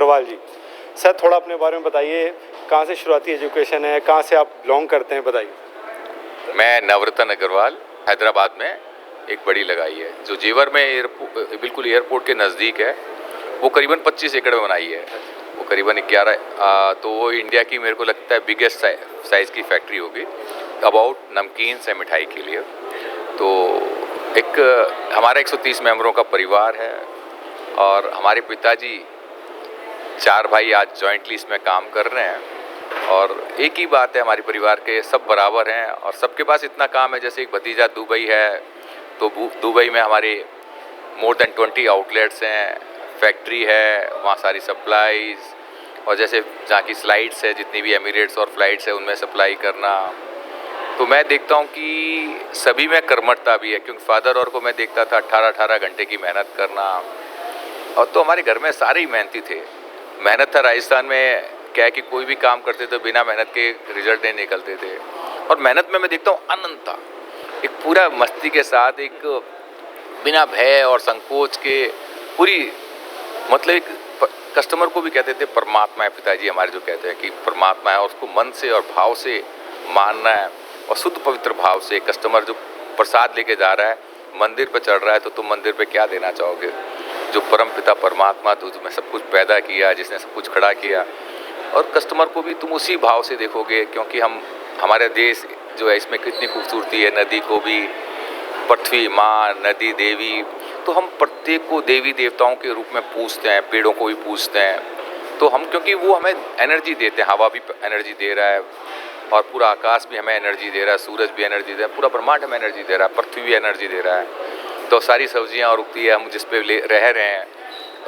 अग्रवाल जी। Sir थोड़ा अपने बारे में बताइए, कहाँ से शुरुआती एजुकेशन है, कहाँ से आप बिलोंग करते हैं, बताइए। मैं नवरत्न अग्रवाल, हैदराबाद में एक बड़ी लगाई है जो जेवर में बिल्कुल एयरपोर्ट के नज़दीक है। वो करीबन 25 एकड़ में बनाई है। वो करीबन 11 तो वो इंडिया की मेरे को लगता है बिगेस्ट साइज़ की फैक्ट्री होगी अबाउट नमकीन से मिठाई के लिए। तो एक हमारा 130 मेंबरों का परिवार है और हमारे पिताजी 4 भाई आज जॉइंटली इसमें काम कर रहे हैं। और एक ही बात है, हमारे परिवार के सब बराबर हैं और सबके पास इतना काम है। जैसे एक भतीजा दुबई है, तो दुबई में हमारे मोर देन 20 आउटलेट्स हैं, फैक्ट्री है, वहाँ सारी सप्लाईज, और जैसे जहाँ की स्लाइड्स है, जितनी भी एमिरेट्स और फ्लाइट्स है उनमें सप्लाई करना। तो मैं देखता हूँ कि सभी में कर्मठता भी है, क्योंकि फादर और को मैं देखता था 18-18 घंटे की मेहनत करना। और तो हमारे घर में सारे ही मेहनती थे। मेहनत था। राजस्थान में क्या है कि कोई भी काम करते तो बिना मेहनत के रिजल्ट नहीं निकलते थे। और मेहनत में मैं देखता हूँ आनंद था, एक पूरा मस्ती के साथ, एक बिना भय और संकोच के पूरी, मतलब एक कस्टमर को भी कहते थे परमात्मा है। पिताजी हमारे जो कहते हैं कि परमात्मा है, और उसको मन से और भाव से मानना है, और शुद्ध पवित्र भाव से। कस्टमर जो प्रसाद लेके जा रहा है, मंदिर पे चढ़ रहा है, तो तुम मंदिर पे क्या देना चाहोगे? जो परम पिता परमात्मा, तो तुम्हें सब कुछ पैदा किया, जिसने सब कुछ खड़ा किया, और कस्टमर को भी तुम उसी भाव से देखोगे। क्योंकि हमारे देश जो है इसमें कितनी खूबसूरती है, नदी को भी पृथ्वी माँ, नदी देवी, तो हम प्रत्येक को देवी देवताओं के रूप में पूजते हैं, पेड़ों को भी पूजते हैं। तो हम, क्योंकि वो हमें एनर्जी देते हैं, हवा भी एनर्जी दे रहा है और पूरा आकाश भी हमें एनर्जी दे रहा है, सूरज भी एनर्जी दे रहा है, पूरा ब्रह्मांड हमें एनर्जी दे रहा है, पृथ्वी भी एनर्जी दे रहा है। तो सारी सब्जियां और उगती है, हम जिस पे रह रहे हैं,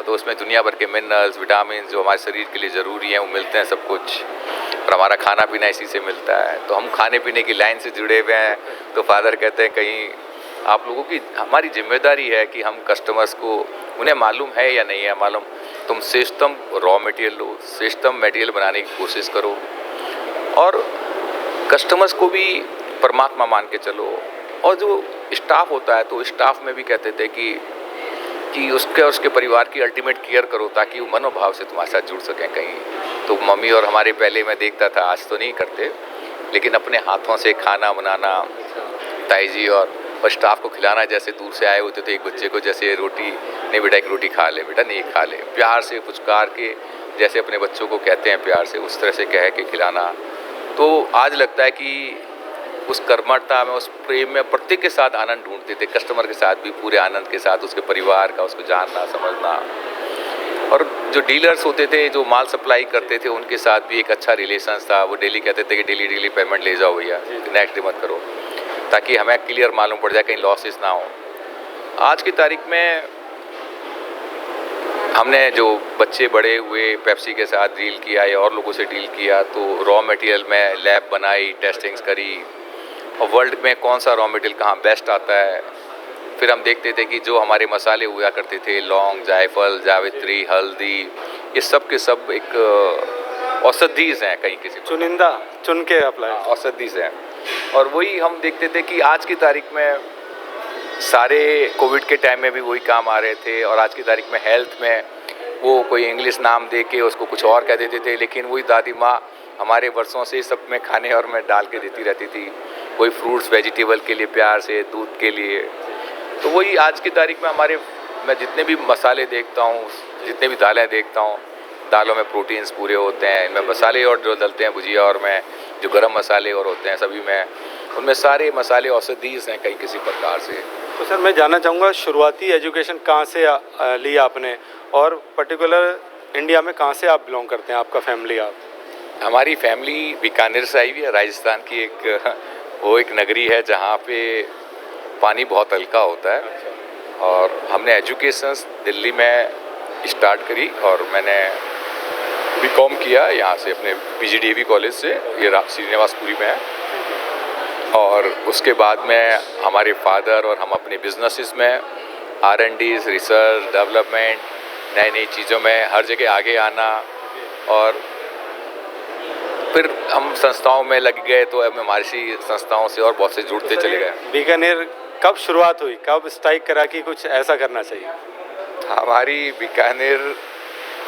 तो उसमें दुनिया भर के मिनरल्स, विटामिन जो हमारे शरीर के लिए ज़रूरी हैं वो मिलते हैं सब कुछ। और हमारा खाना पीना इसी से मिलता है। तो हम खाने पीने की लाइन से जुड़े हुए हैं। तो फादर कहते हैं कहीं आप लोगों की हमारी जिम्मेदारी है कि हम कस्टमर्स को, उन्हें मालूम है या नहीं है मालूम, तुम श्रेष्ठतम रॉ मटेरियल लो, श्रेष्ठतम मटेरियल बनाने की कोशिश करो, और कस्टमर्स को भी परमात्मा मान के चलो। और जो स्टाफ होता है, तो स्टाफ में भी कहते थे कि उसके परिवार की अल्टीमेट केयर करो, ताकि वो मनोभाव से तुम्हारे साथ जुड़ सकें कहीं। तो मम्मी और हमारे पहले मैं देखता था, आज तो नहीं करते, लेकिन अपने हाथों से खाना बनाना, ताई जी और स्टाफ को खिलाना। जैसे दूर से आए होते थे, एक बच्चे को जैसे रोटी, नहीं बेटा एक रोटी खा ले, बेटा नहीं खा ले, प्यार से पुचकार के, जैसे अपने बच्चों को कहते हैं प्यार से, उस तरह से कह के खिलाना। तो आज लगता है कि उस कर्मठता में, उस प्रेम में प्रत्येक के साथ आनंद ढूंढते थे। कस्टमर के साथ भी पूरे आनंद के साथ, उसके परिवार का, उसको जानना समझना। और जो डीलर्स होते थे, जो माल सप्लाई करते थे, उनके साथ भी एक अच्छा रिलेशन था। वो डेली कहते थे कि डेली पेमेंट ले जाओ भैया, नेक्स्ट डे मत करो, ताकि हमें क्लियर मालूम पड़ जाए, कहीं लॉसेस ना हो। आज की तारीख में हमने जो बच्चे बड़े हुए, पेप्सी के साथ डील किया या और लोगों से डील किया, तो रॉ मटेरियल में लैब बनाई, टेस्टिंग्स करी, और वर्ल्ड में कौन सा रॉ मटेरियल कहाँ बेस्ट आता है। फिर हम देखते थे कि जो हमारे मसाले हुआ करते थे, लौंग, जायफल, जावित्री, हल्दी, ये सब के सब एक औषधीज हैं, कहीं किसी चुनिंदा चुन के अप्लाई औषधीज हैं। और वही हम देखते थे कि आज की तारीख में सारे कोविड के टाइम में भी वही काम आ रहे थे, और आज की तारीख में हेल्थ में वो कोई इंग्लिश नाम दे के उसको कुछ और कह देते थे, लेकिन वही दादी माँ हमारे वर्षों से सब में खाने और में डाल के देती रहती थी। कोई फ्रूट्स वेजिटेबल के लिए प्यार से, दूध के लिए। तो वही आज की तारीख में हमारे, मैं जितने भी मसाले देखता हूँ, जितने भी दालें देखता हूँ, दालों में प्रोटीन्स पूरे होते हैं। इनमें मसाले और जो डलते हैं भुजिया और में जो गरम मसाले और होते हैं सभी में, उनमें सारे मसाले औषधीज हैं कहीं किसी प्रकार से। तो सर मैं जानना चाहूँगा, शुरुआती एजुकेशन कहाँ से ली आपने, और पर्टिकुलर इंडिया में कहाँ से आप बिलोंग करते हैं, आपका फैमिली? आप हमारी फैमिली बीकानेर से आई हुई है, राजस्थान की एक नगरी है जहाँ पे पानी बहुत हल्का होता है। और हमने एजुकेशन दिल्ली में स्टार्ट करी, और मैंने बीकॉम किया यहाँ से अपने पीजीडीवी कॉलेज से, ये श्रीनिवासपुरी में है। और उसके बाद में हमारे फादर और हम अपने बिजनेसेस में R&D, रिसर्च डेवलपमेंट, नई नई चीज़ों में हर जगह आगे आना, और फिर हम संस्थाओं में लग गए, तो अब हमारी संस्थाओं से और बहुत से जुड़ते चले गए। बीकानेर कब शुरुआत हुई, कब स्ट्राइक करा कि कुछ ऐसा करना चाहिए? हमारी बीकानेर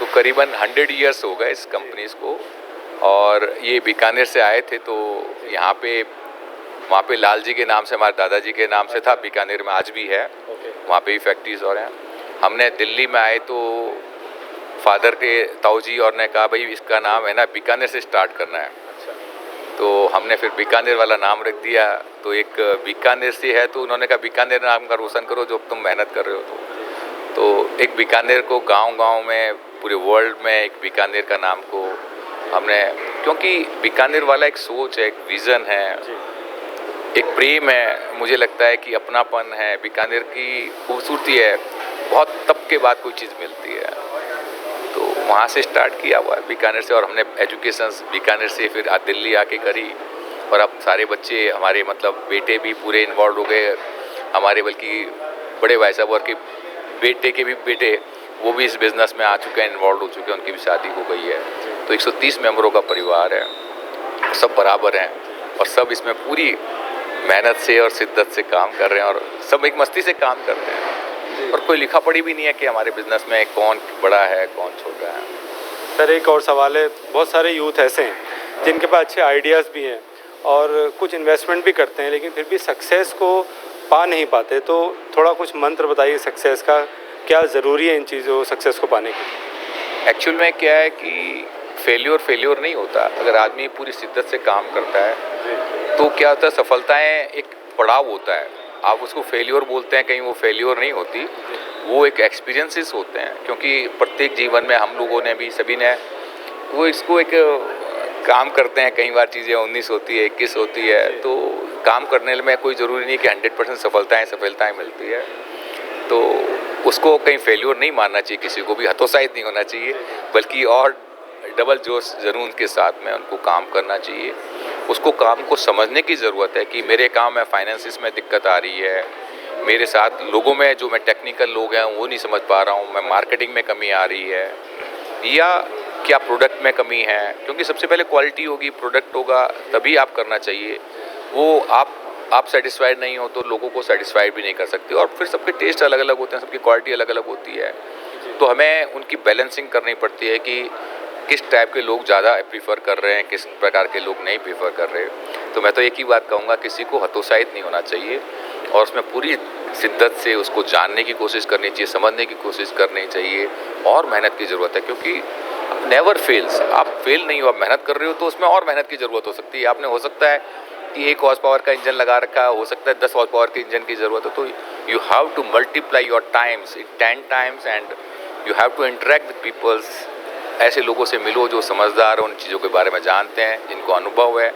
तो करीबन 100 ईयर्स हो गए इस कंपनीज को। और ये बीकानेर से आए थे, तो यहाँ पे वहाँ पे लाल जी के नाम से, हमारे दादाजी के नाम से था, बीकानेर में आज भी है, वहाँ पे भी फैक्ट्रीज और हैं। हमने दिल्ली में आए तो फादर के ताऊ जी और ने कहा भाई इसका नाम है ना बीकानेर से स्टार्ट करना है, तो हमने फिर बीकानेर वाला नाम रख दिया। तो एक बीकानेर से है, तो उन्होंने कहा बीकानेर नाम का रोशन करो जो तुम मेहनत कर रहे हो। तो एक बीकानेर को गांव-गांव में, पूरे वर्ल्ड में एक बीकानेर का नाम को हमने, क्योंकि बीकानेर वाला एक सोच है, एक विज़न है, एक प्रेम है, मुझे लगता है कि अपनापन है, बीकानेर की खूबसूरती है, बहुत तब के बाद कोई चीज़ मिलती है। तो वहाँ से स्टार्ट किया हुआ है बीकानेर से, और हमने एजुकेशन बीकानेर से फिर दिल्ली आके करी। और अब सारे बच्चे हमारे, मतलब बेटे भी पूरे इन्वॉल्व हो गए हमारे, बल्कि बड़े भाई साहब और के बेटे के भी बेटे, वो भी इस बिज़नेस में आ चुके हैं, इन्वॉल्व हो चुके हैं, उनकी भी शादी हो गई है। तो 130 मेंबरों का परिवार है, सब बराबर हैं और सब इसमें पूरी मेहनत से और शिद्दत से काम कर रहे हैं, और सब एक मस्ती से काम करते हैं। और कोई लिखा पढ़ी भी नहीं है कि हमारे बिज़नेस में कौन बड़ा है कौन छोटा है। सर एक और सवाल है, बहुत सारे यूथ ऐसे हैं जिनके पास अच्छे आइडियाज़ भी हैं और कुछ इन्वेस्टमेंट भी करते हैं, लेकिन फिर भी सक्सेस को पा नहीं पाते, तो थोड़ा कुछ मंत्र बताइए सक्सेस का, क्या ज़रूरी है इन चीज़ों सक्सेस को पाने के? एक्चुअल में क्या है कि फेल्योर नहीं होता। अगर आदमी पूरी शिद्दत से काम करता है तो क्या होता है, सफलताएं एक पड़ाव होता है। आप उसको फेल्योर बोलते हैं, कहीं वो फेल्योर नहीं होती, वो एक एक्सपीरियंसेस होते हैं। क्योंकि प्रत्येक जीवन में हम लोगों ने भी, सभी ने वो इसको एक काम करते हैं, कई बार चीज़ें 19 होती है, 21 होती है, तो काम करने में कोई ज़रूरी नहीं कि 100% सफलताएं मिलती है। तो उसको कहीं फेल्योर नहीं मानना चाहिए, किसी को भी हतोत्साहित नहीं होना चाहिए, बल्कि और डबल जोश जुनून के साथ में उनको काम करना चाहिए। उसको काम को समझने की ज़रूरत है कि मेरे काम में फाइनेंसिस में दिक्कत आ रही है, मेरे साथ लोगों में जो मैं टेक्निकल लोग हैं वो नहीं समझ पा रहा हूँ, मैं मार्केटिंग में कमी आ रही है, या क्या प्रोडक्ट में कमी है। क्योंकि सबसे पहले क्वालिटी होगी, प्रोडक्ट होगा, तभी आप करना चाहिए। वो आप सेटिस्फाइड नहीं हो तो लोगों को सेटिस्फाइड भी नहीं कर सकते। और फिर सबके टेस्ट अलग अलग होते हैं, सबकी क्वालिटी अलग अलग होती है, तो हमें उनकी बैलेंसिंग करनी पड़ती है कि किस टाइप के लोग ज़्यादा प्रीफर कर रहे हैं, किस प्रकार के लोग नहीं प्रीफर कर रहे। तो मैं तो एक ही बात कहूँगा, किसी को हतोत्साहित नहीं होना चाहिए और उसमें पूरी शिद्दत से उसको जानने की कोशिश करनी चाहिए, समझने की कोशिश करनी चाहिए, और मेहनत की ज़रूरत है। क्योंकि नेवर फेल्स, आप फेल नहीं हो, आप मेहनत कर रहे हो तो उसमें और मेहनत की ज़रूरत हो सकती है। आपने हो सकता है कि 1 हॉर्स पावर का इंजन लगा रखा है, हो सकता है 10 हॉर्स पावर के इंजन की ज़रूरत है, तो you have to multiply your times in 10 times and you have to interact with peoples. ऐसे लोगों से मिलो जो समझदार उन चीज़ों के बारे में जानते हैं, जिनको अनुभव है।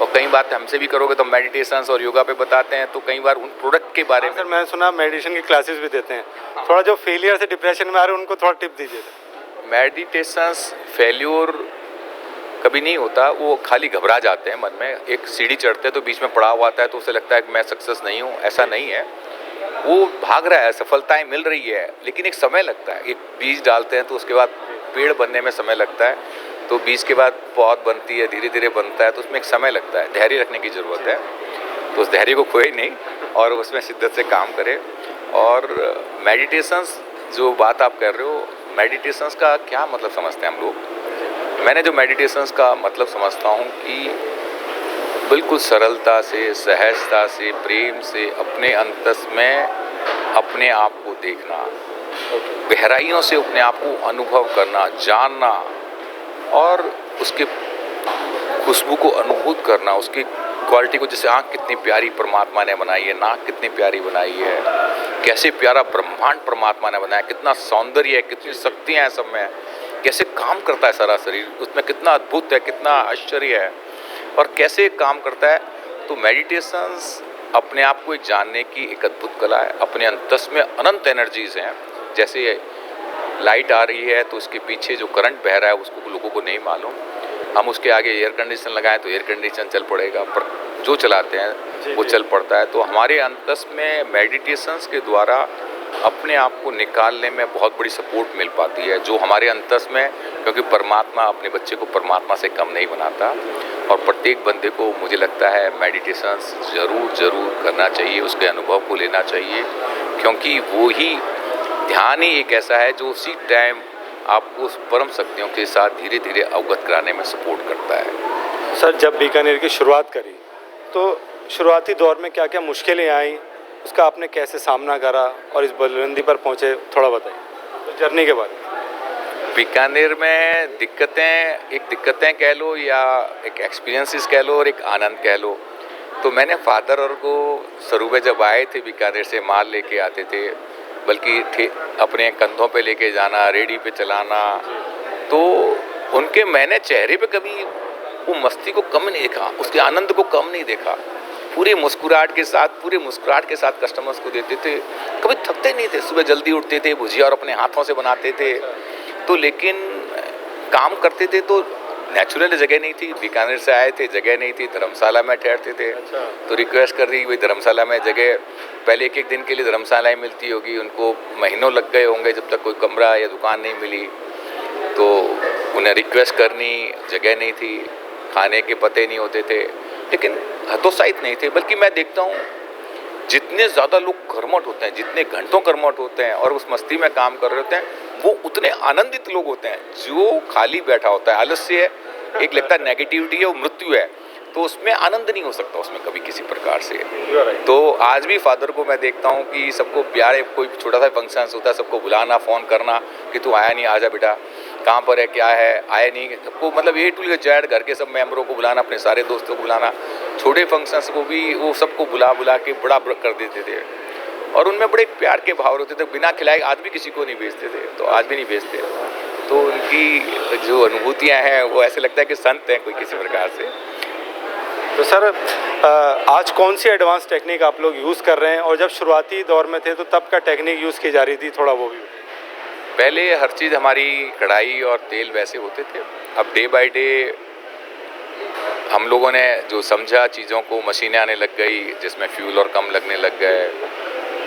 और कई बात हमसे भी करोगे तो मेडिटेशंस और योगा पे बताते हैं, तो कई बार उन प्रोडक्ट के बारे में। सर मैंने सुना मेडिटेशन की क्लासेस भी देते हैं, थोड़ा जो फेलियर से डिप्रेशन में आ रहे हैं उनको थोड़ा टिप दीजिए। मेडिटेशंस फेल्योर कभी नहीं होता, वो खाली घबरा जाते हैं मन में। एक सीढ़ी चढ़ते हैं तो बीच में पड़ाव आता है तो उसे लगता है कि मैं सक्सेस नहीं हूँ, ऐसा नहीं है। वो भाग रहा है, सफलताएं मिल रही है, लेकिन एक समय लगता है। एक बीज डालते हैं तो उसके बाद पेड़ बनने में समय लगता है, तो बीज के बाद पौध बनती है, धीरे धीरे बनता है, तो उसमें एक समय लगता है। धैर्य रखने की ज़रूरत है, तो उस धैर्य को खोए नहीं और उसमें शिद्दत से काम करें। और मेडिटेशंस जो बात आप कर रहे हो, मेडिटेशंस का क्या मतलब समझते हैं हम लोग? मैंने जो मेडिटेशंस का मतलब समझता हूँ कि बिल्कुल सरलता से, सहजता से, प्रेम से अपने अंतस में अपने आप को देखना, गहराइयों से अपने आप को अनुभव करना, जानना, और उसके खुशबू को अनुभूत करना, उसकी क्वालिटी को। जैसे आँख कितनी प्यारी परमात्मा ने बनाई है, नाक कितनी प्यारी बनाई है, कैसे प्यारा ब्रह्मांड परमात्मा ने बनाया, कितना सौंदर्य है, कितनी शक्तियाँ हैं सब में, कैसे काम करता है सारा शरीर, उसमें कितना अद्भुत है, कितना आश्चर्य है, और कैसे काम करता है। तो मेडिटेशंस अपने आप को एक जानने की एक अद्भुत कला है। अपने अंतस में अनंत एनर्जीज हैं। जैसे लाइट आ रही है तो उसके पीछे जो करंट बह रहा है उसको लोगों को नहीं मालूम। हम उसके आगे एयर कंडीशन लगाएं तो एयर कंडीशन चल पड़ेगा, पर जो चलाते हैं वो चल पड़ता है। तो हमारे अंतस में मेडिटेशंस के द्वारा अपने आप को निकालने में बहुत बड़ी सपोर्ट मिल पाती है, जो हमारे अंतस में, क्योंकि परमात्मा अपने बच्चे को परमात्मा से कम नहीं बनाता, और प्रत्येक बंदे को मुझे लगता है मेडिटेशंस ज़रूर करना चाहिए, उसके अनुभव को लेना चाहिए, क्योंकि वो ही ध्यान ही एक ऐसा है जो उसी टाइम आप उस परम शक्तियों के साथ धीरे धीरे अवगत कराने में सपोर्ट करता है। सर, जब बीकानेर की शुरुआत करी तो शुरुआती दौर में क्या क्या मुश्किलें आई, उसका आपने कैसे सामना करा और इस बुलंदी पर पहुँचे, थोड़ा बताइए तो जर्नी के बारे में। बीकानेर में दिक्कतें कह लो या एक एक्सपीरियंसेस कह लो और एक आनंद कह लो। तो मैंने फादर और को शुरू में जब आए थे बीकानेर से माल लेके आते थे, बल्कि अपने कंधों पे लेके जाना, रेडी पे चलाना, तो उनके मैंने चेहरे पे कभी वो मस्ती को कम नहीं देखा, उसके आनंद को कम नहीं देखा। पूरे मुस्कुराहट के साथ कस्टमर्स को देते थे, कभी थकते नहीं थे। सुबह जल्दी उठते थे, भुजिया और अपने हाथों से बनाते थे। तो लेकिन काम करते थे तो नेचुरल जगह नहीं थी, बीकानेर से आए थे, जगह नहीं थी, धर्मशाला में ठहरते थे। तो रिक्वेस्ट कर दी भाई धर्मशाला में जगह, पहले एक दिन के लिए धर्मशालाएं मिलती होगी, उनको महीनों लग गए होंगे जब तक कोई कमरा या दुकान नहीं मिली। तो उन्हें रिक्वेस्ट करनी, जगह नहीं थी, खाने के पते नहीं होते थे, लेकिन हतोत्साहित नहीं थे। बल्कि मैं देखता हूँ जितने ज़्यादा लोग कर्मठ होते हैं, जितने घंटों कर्मठ होते हैं और उस मस्ती में काम कर रहे होते हैं, वो उतने आनंदित लोग होते हैं। जो खाली बैठा होता है, आलस्य है, एक लगता है नेगेटिविटी है, वो मृत्यु है, तो उसमें आनंद नहीं हो सकता उसमें कभी किसी प्रकार से। तो आज भी फादर को मैं देखता हूँ कि सबको प्यारे, कोई छोटा सा फंक्शन होता है, सबको बुलाना, फ़ोन करना कि तू आया नहीं, आजा बेटा, कहाँ पर है, क्या है, आया नहीं। सबको मतलब ए टू जेड घर के सब मेंबरों को बुलाना, अपने सारे दोस्तों को बुलाना, छोटे फंक्शंस को भी वो सबको बुला के बड़ा कर देते थे। और उनमें बड़े प्यार के भाव होते थे, बिना खिलाए आज भी किसी को नहीं भेजते थे, तो आज भी नहीं भेजते। तो उनकी जो अनुभूतियाँ हैं वो ऐसे लगता है कि संत हैं कोई किसी प्रकार से। तो सर, आज कौन सी एडवांस टेक्निक आप लोग यूज़ कर रहे हैं, और जब शुरुआती दौर में थे तो तब का टेक्निक यूज़ की जा रही थी, थोड़ा वो भी। पहले हर चीज़ हमारी कढ़ाई और तेल वैसे होते थे। अब डे बाय डे हम लोगों ने जो समझा चीज़ों को, मशीनें आने लग गई जिसमें फ्यूल और कम लगने लग गए,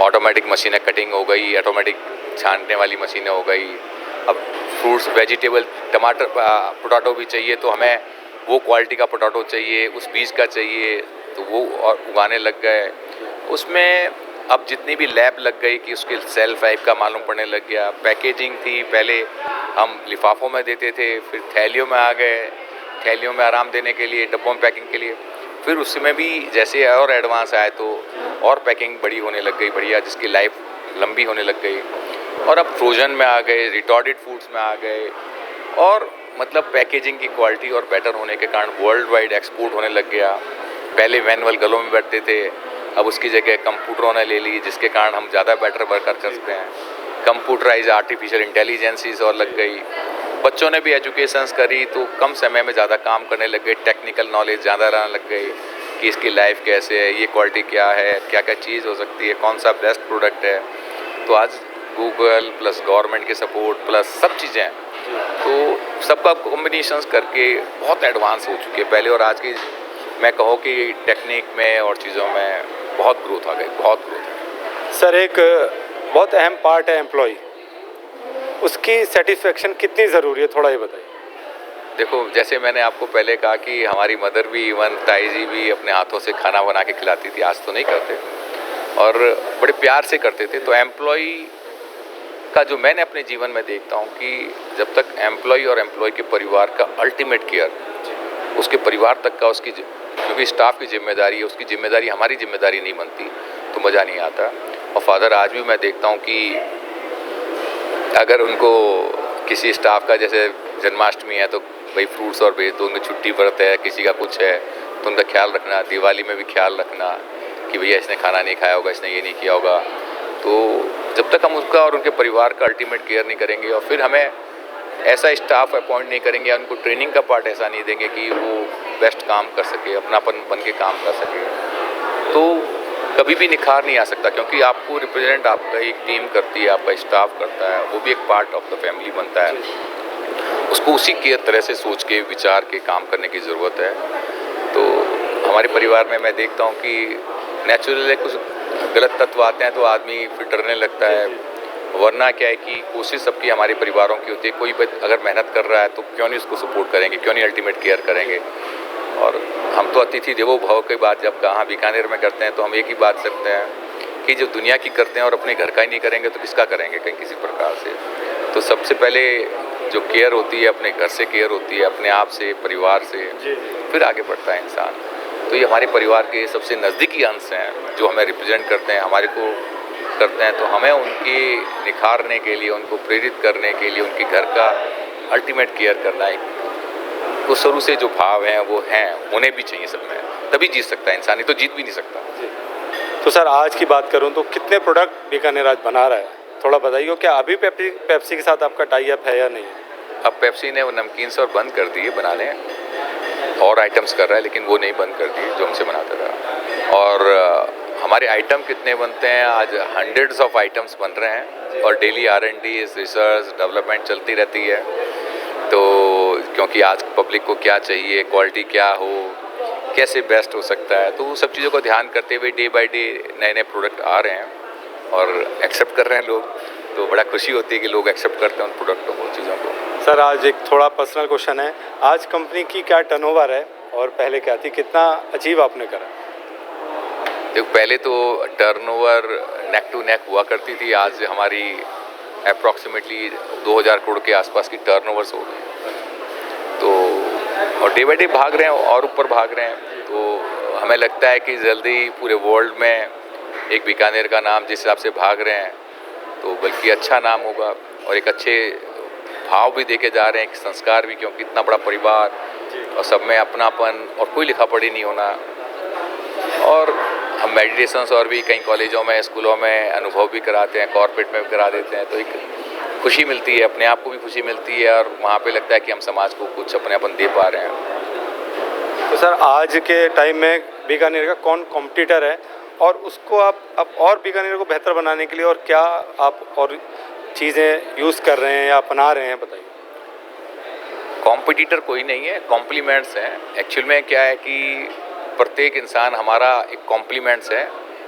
ऑटोमेटिक मशीनें कटिंग हो गई, ऑटोमेटिक छानने वाली मशीनें हो गई। अब फ्रूट्स, वेजिटेबल, टमाटर, पोटैटो भी चाहिए तो हमें वो क्वालिटी का पोटैटो चाहिए, उस बीज का चाहिए, तो वो और उगाने लग गए। उसमें अब जितनी भी लैब लग गई कि उसके सेल्फ लाइफ का मालूम पड़ने लग गया। पैकेजिंग थी, पहले हम लिफाफों में देते थे, फिर थैलियों में आ गए, थैलियों में आराम देने के लिए, डब्बों में पैकिंग के लिए। फिर उसमें भी जैसे और एडवांस आए तो और पैकिंग बड़ी होने लग गई, बढ़िया, जिसकी लाइफ लंबी होने लग गई। और अब फ्रोजन में आ गए, रिटॉर्डेड फूड्स में आ गए, और मतलब पैकेजिंग की क्वालिटी और बेटर होने के कारण वर्ल्ड वाइड एक्सपोर्ट होने लग गया। पहले मैनुअल गलों में बैठते थे, अब उसकी जगह कंप्यूटरों ने ले ली, जिसके कारण हम ज़्यादा बेटर वर्क कर सकते हैं। कंप्यूटराइज आर्टिफिशियल इंटेलिजेंसीज और लग गई। बच्चों ने भी एजुकेशंस करी तो कम समय में ज़्यादा काम करने लग गए, टेक्निकल नॉलेज ज़्यादा लाने लग गई कि इसकी लाइफ कैसे है, ये क्वालिटी क्या है, क्या क्या चीज़ हो सकती है, कौन सा बेस्ट प्रोडक्ट है। तो आज गूगल प्लस गवर्नमेंट के सपोर्ट प्लस सब चीज़ें, तो सबका कॉम्बिनेशंस करके बहुत एडवांस हो चुकी है। पहले और आज की मैं कहूँ कि टेक्निक में और चीज़ों में बहुत ग्रोथ आ गई, बहुत ग्रोथ है। सर, एक बहुत अहम पार्ट है एम्प्लॉय, उसकी सेटिस्फेक्शन कितनी ज़रूरी है, थोड़ा ये बताइए। देखो, जैसे मैंने आपको पहले कहा कि हमारी मदर भी, इवन ताई जी भी अपने हाथों से खाना बना के खिलाती थी, आज तो नहीं करते और बड़े प्यार से करते थे। तो एम्प्लॉय का जो मैंने अपने जीवन में देखता हूँ कि जब तक एम्प्लॉय और एम्प्लॉय के परिवार का अल्टीमेट केयर, उसके परिवार तक का, उसकी क्योंकि स्टाफ की जिम्मेदारी है, उसकी जिम्मेदारी हमारी जिम्मेदारी नहीं बनती तो मज़ा नहीं आता। और फादर आज भी मैं देखता हूँ कि अगर उनको किसी स्टाफ का, जैसे जन्माष्टमी है तो भाई फ्रूट्स और भेज दो, उनकी छुट्टी व्रत है, किसी का कुछ है तो उनका ख्याल रखना, दिवाली में भी ख्याल रखना कि भैया इसने खाना नहीं खाया होगा, इसने ये नहीं किया होगा। तो जब तक हम उसका और उनके परिवार का अल्टीमेट केयर नहीं करेंगे और फिर हमें ऐसा स्टाफ अपॉइंट नहीं करेंगे या उनको ट्रेनिंग का पार्ट ऐसा नहीं देंगे कि वो बेस्ट काम कर सके, अपनापन बन के काम कर सके, तो कभी भी निखार नहीं आ सकता। क्योंकि आपको रिप्रेजेंट आपका एक टीम करती है, आपका स्टाफ करता है, वो भी एक पार्ट ऑफ द फैमिली बनता है। उसको उसी के तरह से सोच के, विचार के काम करने की ज़रूरत है। तो हमारे परिवार में मैं देखता हूँ कि नेचुरल कुछ गलत तत्व आते हैं तो आदमी फिर डरने लगता है, वरना क्या है कि कोशिश सबकी हमारे परिवारों की होती है, कोई अगर मेहनत कर रहा है तो क्यों नहीं उसको सपोर्ट करेंगे, क्यों नहीं अल्टीमेट केयर करेंगे। और हम तो अतिथि देवो भव की बात जब कहाँ बीकानेर में करते हैं तो हम एक ही बात सकते हैं कि जो दुनिया की करते हैं और अपने घर का ही नहीं करेंगे तो किसका करेंगे कहीं किसी प्रकार से। तो सबसे पहले जो केयर होती है अपने घर से केयर होती है, अपने आप से, परिवार से, फिर आगे बढ़ता है इंसान। तो ये हमारे परिवार के सबसे नज़दीकी अंश हैं जो हमें रिप्रेजेंट करते हैं, हमारे को करते हैं। तो हमें उनकी निखारने के लिए, उनको प्रेरित करने के लिए उनके घर का अल्टीमेट केयर करना है। वो शुरू से जो भाव हैं वो हैं, होने भी चाहिए सब में, तभी जीत सकता है इंसान, नहीं तो जीत भी नहीं सकता। तो सर आज की बात करूं तो कितने प्रोडक्ट बीकानेर आज बना रहा है, थोड़ा बताइए। क्या अभी पेप्सी के साथ आपका टाई अप है या नहीं? अब पेप्सी ने वो नमकीन और बंद कर दिए बनाने, और आइटम्स कर रहा है, लेकिन वो नहीं बंद कर दिए जो हमसे बनाता था। और हमारे आइटम कितने बनते हैं, आज हंड्रेड्स ऑफ आइटम्स बन रहे हैं, और डेली R&D, रिसर्च, डेवलपमेंट चलती रहती है। तो क्योंकि आज पब्लिक को क्या चाहिए, क्वालिटी क्या हो, कैसे बेस्ट हो सकता है, तो वो सब चीज़ों को ध्यान करते हुए डे बाय डे नए नए प्रोडक्ट आ रहे हैं और एक्सेप्ट कर रहे हैं लोग। तो बड़ा खुशी होती है कि लोग एक्सेप्ट करते हैं उन प्रोडक्टों को, चीज़ों को। सर आज एक थोड़ा पर्सनल क्वेश्चन है, आज कंपनी की क्या टर्नओवर है और पहले क्या थी, कितना अचीव आपने करा? देखो पहले तो टर्नओवर नेक टू नेक हुआ करती थी, आज हमारी अप्रॉक्सीमेटली 2000 करोड़ के आसपास की टर्नओवर्स हो गई। तो और डे बाई डे भाग रहे हैं और ऊपर भाग रहे हैं। तो हमें लगता है कि जल्दी पूरे वर्ल्ड में एक बीकानेर का नाम जिस हिसाब से भाग रहे हैं, तो बल्कि अच्छा नाम होगा। और एक अच्छे भाव भी देके जा रहे हैं, एक संस्कार भी, क्योंकि इतना बड़ा परिवार और सब में अपनापन और कोई लिखा पढ़ी नहीं होना। और हम मेडिटेशंस और भी कई कॉलेजों में, स्कूलों में अनुभव भी कराते हैं, कॉर्पोरेट में भी करा देते हैं। तो एक खुशी मिलती है, अपने आप को भी खुशी मिलती है, और वहाँ पे लगता है कि हम समाज को कुछ अपने अपन दे पा रहे हैं। तो सर आज के टाइम में बीकानेर का कौन कॉम्पिटिटर है, और उसको आप और बीकानेर को बेहतर बनाने के लिए और क्या आप और चीज़ें यूज़ कर रहे हैं या अपना रहे हैं, बताइए। कॉम्पिटिटर कोई नहीं है, कॉम्प्लीमेंट्स हैं। एक्चुअल में क्या है कि प्रत्येक इंसान हमारा एक कॉम्प्लीमेंट्स है,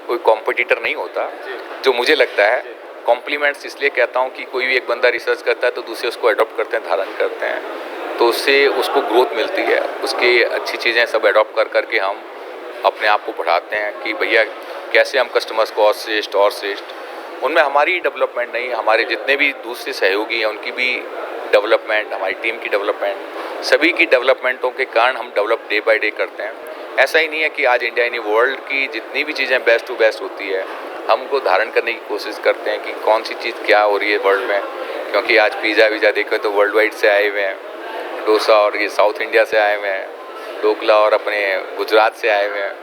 कोई कॉम्पिटिटर नहीं होता, जो मुझे लगता है। कॉम्प्लीमेंट्स इसलिए कहता हूँ कि कोई भी एक बंदा रिसर्च करता है तो दूसरे उसको अडॉप्ट करते हैं, धारण करते हैं, तो उससे उसको ग्रोथ मिलती है, उसकी अच्छी चीज़ें सब अडॉप्ट कर करके हम अपने आप को बढ़ाते हैं कि भैया कैसे हम कस्टमर्स को और श्रेष्ठ। उनमें हमारी डेवलपमेंट नहीं, हमारे जितने भी दूसरे सहयोगी हैं उनकी भी डेवलपमेंट, हमारी टीम की डेवलपमेंट, सभी की डेवलपमेंटों के कारण हम डेवलप डे बाय डे करते हैं। ऐसा ही नहीं है कि आज इंडिया नहीं, वर्ल्ड की जितनी भी चीज़ें बेस्ट टू बेस्ट होती है, हम उनको धारण करने की कोशिश करते हैं कि कौन सी चीज़ क्या हो रही है वर्ल्ड में। क्योंकि आज पिज़्ज़ा देखें तो वर्ल्ड वाइड से आए हुए हैं, डोसा और ये साउथ इंडिया से आए हुए हैं, ढोकला और अपने गुजरात से आए हुए हैं,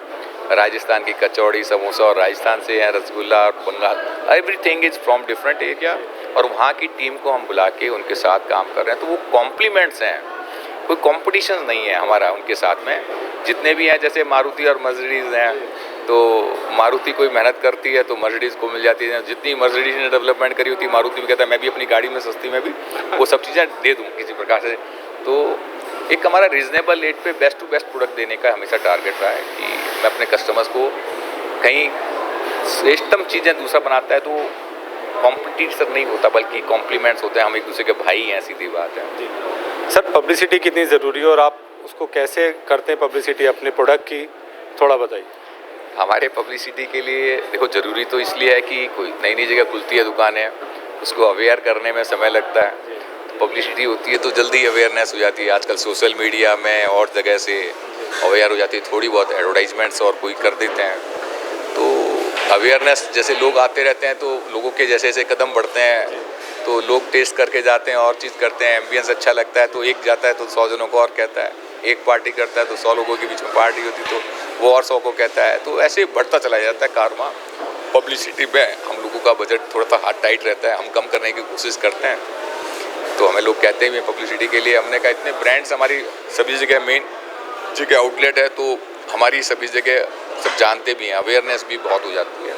राजस्थान की कचौड़ी समोसा और राजस्थान से हैं, रसगुल्ला और Bengal, everything is from different area. और वहाँ की टीम को हम बुला के उनके साथ काम कर रहे हैं। तो वो कॉम्प्लीमेंट्स हैं, कोई कॉम्पिटिशन नहीं है हमारा उनके साथ में। जितने भी हैं, जैसे मारुति और मर्सिडीज़ हैं, तो मारुति कोई मेहनत करती है तो मर्सिडीज़ को मिल जाती है। जितनी मर्सिडीज़ ने डेवलपमेंट करी होती है, मारुति भी कहता है मैं भी अपनी गाड़ी में सस्ती में भी वो सब चीज़ें दे दूँ किसी प्रकार से। तो एक हमारा रीजनेबल रेट पे बेस्ट टू बेस्ट प्रोडक्ट देने का हमेशा टारगेट रहा है कि मैं अपने कस्टमर्स को कहीं श्रेष्ठतम चीज़ें दूसरा बनाता है तो कॉम्पिटिशन नहीं होता, बल्कि कॉम्प्लीमेंट्स होते हैं। हम एक दूसरे के भाई हैं, सीधी बात है। सर पब्लिसिटी कितनी ज़रूरी है और आप उसको कैसे करते हैं पब्लिसिटी अपने प्रोडक्ट की, थोड़ा बताइए। हमारे पब्लिसिटी के लिए देखो ज़रूरी तो इसलिए है कि कोई नई नई जगह खुलती है दुकानें, उसको अवेयर करने में समय लगता है। तो पब्लिसिटी होती है तो जल्दी अवेयरनेस हो जाती है। आजकल सोशल मीडिया में और जगह से अवेयर हो जाती है, थोड़ी बहुत एडवर्टाइजमेंट्स और कोई कर देते हैं। तो अवेयरनेस जैसे लोग आते रहते हैं तो लोगों के जैसे जैसे कदम बढ़ते हैं तो लोग टेस्ट करके जाते हैं और चीज़ करते हैं। एम्बियंस अच्छा लगता है तो एक जाता है तो 100 जनों को और कहता है, एक पार्टी करता है तो 100 लोगों के बीच में पार्टी होती तो वो और 100 को कहता है। तो ऐसे बढ़ता चला जाता है कारवां। पब्लिसिटी में हम लोगों का बजट थोड़ा सा हाथ टाइट रहता है, हम कम करने की कोशिश करते हैं। तो हमें लोग कहते हैं पब्लिसिटी के लिए, हमने कहा इतने ब्रांड्स हमारी सभी जगह मेन जगह आउटलेट है तो हमारी सभी जगह सब जानते भी हैं, अवेयरनेस भी बहुत हो जाती है।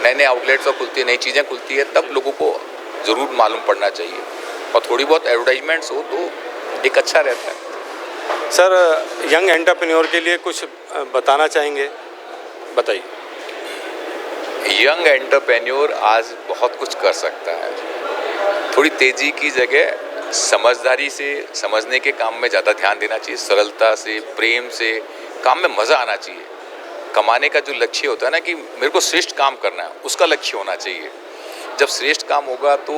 नए नए आउटलेट्स और खुलती है, नई चीज़ें खुलती है, तब लोगों को ज़रूर मालूम पड़ना चाहिए और थोड़ी बहुत एडवर्टाइजमेंट्स हो तो एक अच्छा रहता है। सर यंग एंटरप्रेन्योर के लिए कुछ बताना चाहेंगे, बताइए। यंग एंटरप्रेन्योर आज बहुत कुछ कर सकता है। थोड़ी तेज़ी की जगह समझदारी से समझने के काम में ज़्यादा ध्यान देना चाहिए, सरलता से, प्रेम से, काम में मज़ा आना चाहिए। कमाने का जो लक्ष्य होता है ना कि मेरे को श्रेष्ठ काम करना है, उसका लक्ष्य होना चाहिए। जब श्रेष्ठ काम होगा तो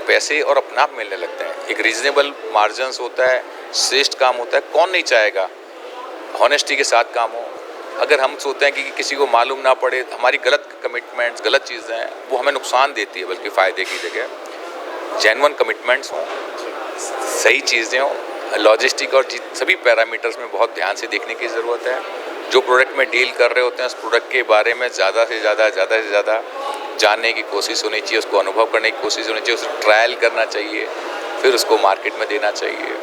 पैसे और अपना आप मिलने लगते हैं। एक रीजनेबल मार्जिन्स होता है, श्रेष्ठ काम होता है। कौन नहीं चाहेगा हॉनेस्टी के साथ काम हो। अगर हम सोचते हैं कि किसी को मालूम ना पड़े, हमारी गलत कमिटमेंट्स, गलत चीज़ें हैं, वो हमें नुकसान देती है बल्कि फ़ायदे की जगह। जेन्युइन कमिटमेंट्स हों, सही चीज़ें हों, लॉजिस्टिक और सभी पैरामीटर्स में बहुत ध्यान से देखने की ज़रूरत है। जो प्रोडक्ट में डील कर रहे होते हैं उस प्रोडक्ट के बारे में ज़्यादा से ज़्यादा जानने की कोशिश होनी चाहिए, उसको अनुभव करने की कोशिश होनी चाहिए, उसको ट्रायल करना चाहिए, फिर उसको मार्केट में देना चाहिए।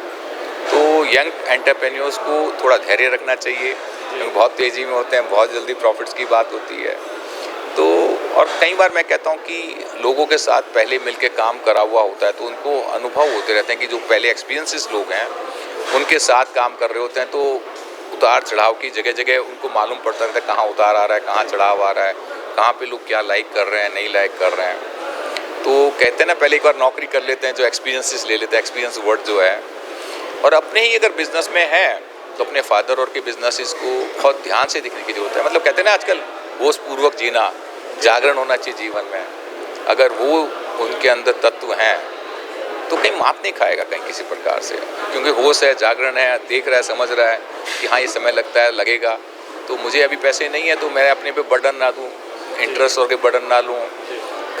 तो यंग एंटरप्रेन्योर्स को थोड़ा धैर्य रखना चाहिए, क्योंकि बहुत तेज़ी में होते हैं, बहुत जल्दी प्रॉफिट्स की बात होती है। तो और कई बार मैं कहता हूँ कि लोगों के साथ पहले मिलके काम करा हुआ होता है तो उनको अनुभव होते रहते हैं कि जो पहले एक्सपीरियंसेस लोग हैं उनके साथ काम कर रहे होते हैं, तो उतार चढ़ाव की जगह जगह उनको मालूम पड़ता रहता है कहाँ उतार आ रहा है, कहाँ चढ़ाव आ रहा है, कहाँ पे लोग क्या लाइक कर रहे हैं, नहीं लाइक कर रहे हैं। तो कहते हैं ना, पहले एक बार नौकरी कर लेते हैं, जो एक्सपीरियंसेस ले लेते हैं, एक्सपीरियंस वर्ड जो है। और अपने ही अगर बिजनेस में है तो अपने फादर और के बिजनेसेस को बहुत ध्यान से देखने की जरूरत है। मतलब कहते हैं ना, आजकल होशपूर्वक जीना, जागरण होना चाहिए जीवन में। अगर वो उनके अंदर तत्व हैं तो कहीं मात नहीं खाएगा कहीं किसी प्रकार से, क्योंकि होश है, जागरण है, देख रहा है, समझ रहा है कि हाँ ये समय लगता है, लगेगा। तो मुझे अभी पैसे नहीं है तो मैं अपने पे बर्डन ना दूँ, इंटरेस्ट और के बर्डन ना लूँ,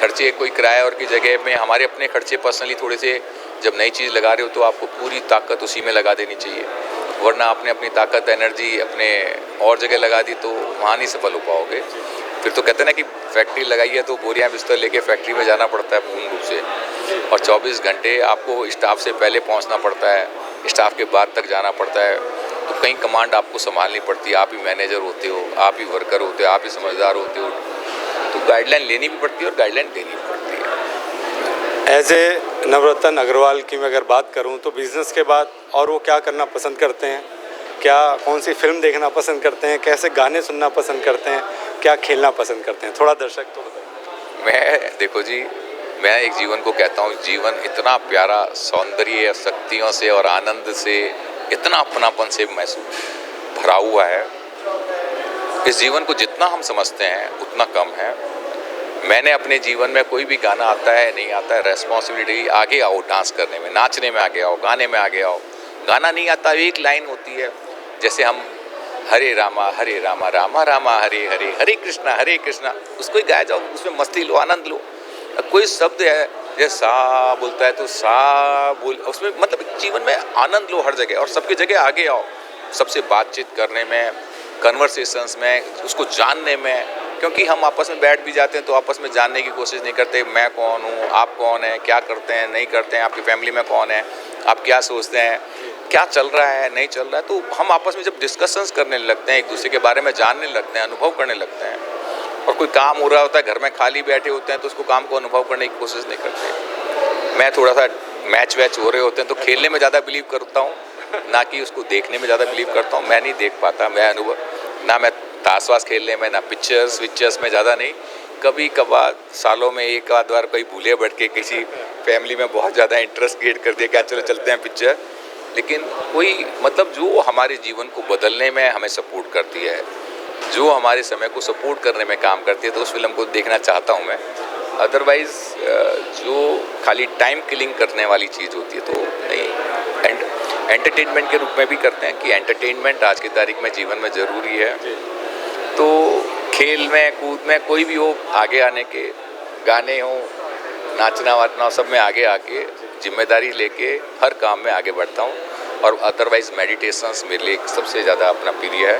खर्चे कोई किराए और की जगह में हमारे अपने खर्चे पर्सनली थोड़े से, जब नई चीज़ लगा रहे हो तो आपको पूरी ताकत उसी में लगा देनी चाहिए, वरना आपने अपनी ताकत, एनर्जी अपने और जगह लगा दी तो वहाँ नहीं सफल हो पाओगे। फिर तो कहते हैं ना कि फैक्ट्री लगाई है तो बोरियां बिस्तर लेके फैक्ट्री में जाना पड़ता है पूर्ण रूप से, और 24 घंटे आपको स्टाफ से पहले पहुंचना पड़ता है, स्टाफ के बाद तक जाना पड़ता है। तो कहीं कमांड आपको संभालनी पड़ती है, आप ही मैनेजर होते हो, आप ही वर्कर होते हो, आप ही समझदार होते हो, तो गाइडलाइन लेनी भी पड़ती है और गाइडलाइन देनी भी पड़ती है। एज ए नवरत्न अग्रवाल की मैं अगर बात करूं तो बिज़नेस के बाद और वो क्या करना पसंद करते हैं, क्या कौन सी फिल्म देखना पसंद करते हैं, कैसे गाने सुनना पसंद करते हैं, क्या खेलना पसंद करते हैं, थोड़ा दर्शक तो बताइए। मैं देखो जी, मैं एक जीवन को कहता हूँ, जीवन इतना प्यारा, सौंदर्य, शक्तियों से और आनंद से, इतना अपनापन से महसूस भरा हुआ है। इस जीवन को जितना हम समझते हैं उतना कम है। मैंने अपने जीवन में कोई भी गाना आता है नहीं आता है, रेस्पॉन्सिबिलिटी, आगे आओ डांस करने में, नाचने में आगे आओ, गाने में आगे आओ। गाना नहीं आता, एक लाइन होती है, जैसे हम हरे रामा रामा रामा हरे हरे, हरे कृष्णा, उसको ही गाया जाओ, उसमें मस्ती लो, आनंद लो। कोई शब्द है जैसे सा बोलता है तो सा बोल, उसमें मतलब जीवन में आनंद लो हर जगह, और सबकी जगह आगे आओ, सबसे बातचीत करने में, कन्वर्सेशंस में, उसको जानने में। क्योंकि हम आपस में बैठ भी जाते हैं तो आपस में जानने की कोशिश नहीं करते, मैं कौन हूँ, आप कौन हैं, क्या करते हैं, नहीं करते हैं, आपकी फैमिली में कौन है, आप क्या सोचते हैं, क्या चल रहा है, नहीं चल रहा है। तो हम आपस में जब डिस्कशंस करने लगते हैं, एक दूसरे के बारे में जानने लगते हैं, अनुभव करने लगते हैं, और कोई काम हो रहा होता है, घर में खाली बैठे होते हैं तो उसको काम को अनुभव करने की कोशिश नहीं करते। मैं थोड़ा सा मैच वैच हो रहे होते हैं तो खेलने में ज़्यादा बिलीव करता हूँ, ना कि उसको देखने में ज़्यादा बिलीव करता हूँ। मैं नहीं देख पाता, मैं अनुभव ना, मैं ताश वाश खेलने में, ना पिक्चर्स विक्चर्स में ज़्यादा नहीं। कभी कभार सालों में एक आध बार कोई भूले बैठ के किसी फैमिली में बहुत ज़्यादा इंटरेस्ट क्रिएट कर दिया, क्या चलो चलते हैं पिक्चर, लेकिन कोई मतलब जो हमारे जीवन को बदलने में हमें सपोर्ट करती है, जो हमारे समय को सपोर्ट करने में काम करती है, तो उस फिल्म को देखना चाहता हूँ मैं। अदरवाइज़ जो खाली टाइम किलिंग करने वाली चीज़ होती है तो नहीं। एंड एंटरटेनमेंट के रूप में भी करते हैं कि एंटरटेनमेंट आज की तारीख में जीवन में ज़रूरी है। तो खेल में, कूद में, कोई भी हो, आगे आने के, गाने हो, नाचना वाचना हो, सब में आगे आके जिम्मेदारी लेके हर काम में आगे बढ़ता हूँ। और अदरवाइज़ मेडिटेशंस मेरे लिए सबसे ज़्यादा अपना प्रिय है।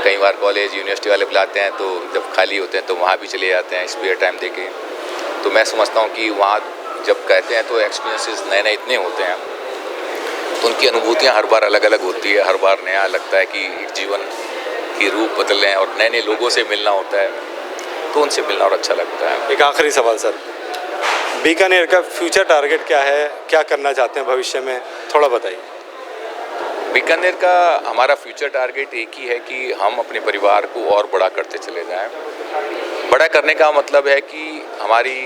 कई बार कॉलेज यूनिवर्सिटी वाले बुलाते हैं तो जब खाली होते हैं तो वहाँ भी चले जाते हैं स्पेयर टाइम देके। तो मैं समझता हूँ कि वहाँ जब कहते हैं तो एक्सपीरियंसेस नए नए इतने होते हैं, तो उनकी अनुभूतियाँ हर बार अलग अलग होती है, हर बार नया लगता है कि जीवन की रूप बदल रहे हैं, और नए नए लोगों से मिलना होता है, तो उनसे मिलना और अच्छा लगता है। एक आखिरी सवाल सर, बीकानेर का फ्यूचर टारगेट क्या है, क्या करना चाहते हैं भविष्य में, थोड़ा बताइए। बीकानेर का हमारा फ्यूचर टारगेट एक ही है कि हम अपने परिवार को और बड़ा करते चले जाएं। बड़ा करने का मतलब है कि हमारी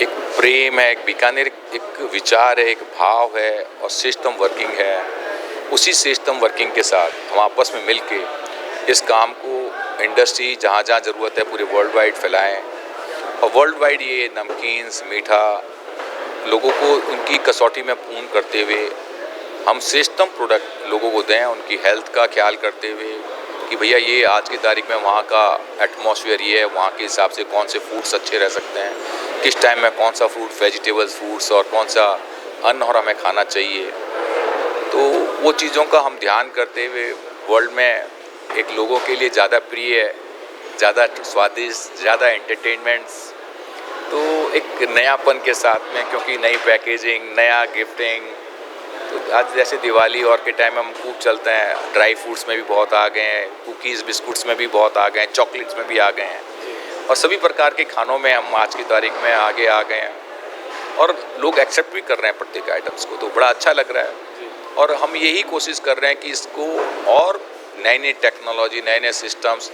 एक प्रेम है, एक बीकानेर एक विचार है, एक भाव है, और सिस्टम वर्किंग है। उसी सिस्टम वर्किंग के साथ हम आपस में मिलके इस काम को इंडस्ट्री जहाँ जहाँ ज़रूरत है पूरे वर्ल्ड वाइड फैलाएँ, और वर्ल्ड वाइड ये नमकीन्स, मीठा लोगों को उनकी कसौटी में पूर्ण करते हुए हम श्रेष्ठतम प्रोडक्ट लोगों को दें, उनकी हेल्थ का ख्याल करते हुए कि भैया ये आज की तारीख में वहाँ का एटमॉस्फेयर ये है, वहाँ के हिसाब से कौन से फूड्स अच्छे रह सकते हैं, किस टाइम में कौन सा फूड, वेजिटेबल्स फूड्स और कौन सा अन्न और हमें खाना चाहिए। तो वो चीज़ों का हम ध्यान करते हुए वर्ल्ड में एक लोगों के लिए ज़्यादा प्रिय, ज़्यादा स्वादिष्ट, ज़्यादा एंटरटेनमेंट्स, तो एक नयापन के साथ में, क्योंकि नई पैकेजिंग, नया गिफ्टिंग, तो आज जैसे दिवाली और के टाइम में हम खूब चलते हैं, ड्राई फ्रूट्स में भी बहुत आ गए हैं, कुकीज़ बिस्कुट्स में भी बहुत आ गए हैं, चॉकलेट्स में भी आ गए हैं और सभी प्रकार के खानों में हम आज की तारीख में आगे आ गए हैं और लोग एक्सेप्ट भी कर रहे हैं प्रत्येक आइटम्स को, तो बड़ा अच्छा लग रहा है। और हम यही कोशिश कर रहे हैं कि इसको और नई नई टेक्नोलॉजी, नए नए सिस्टम्स,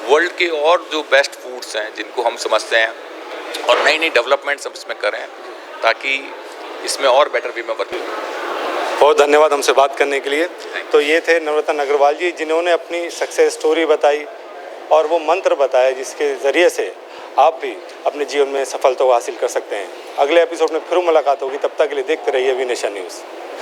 वर्ल्ड के और जो बेस्ट फूड्स हैं जिनको हम समझते हैं और नई नई डेवलपमेंट्स हम इसमें करें ताकि इसमें और बेटर वे में वर्क। बहुत धन्यवाद हमसे बात करने के लिए। तो ये थे नवरत्न अग्रवाल जी, जिन्होंने अपनी सक्सेस स्टोरी बताई और वो मंत्र बताया जिसके ज़रिए से आप भी अपने जीवन में सफलता को हासिल कर सकते हैं। अगले एपिसोड में फिर मुलाकात होगी, तब तक के लिए देखते रहिए वी नेशन न्यूज़।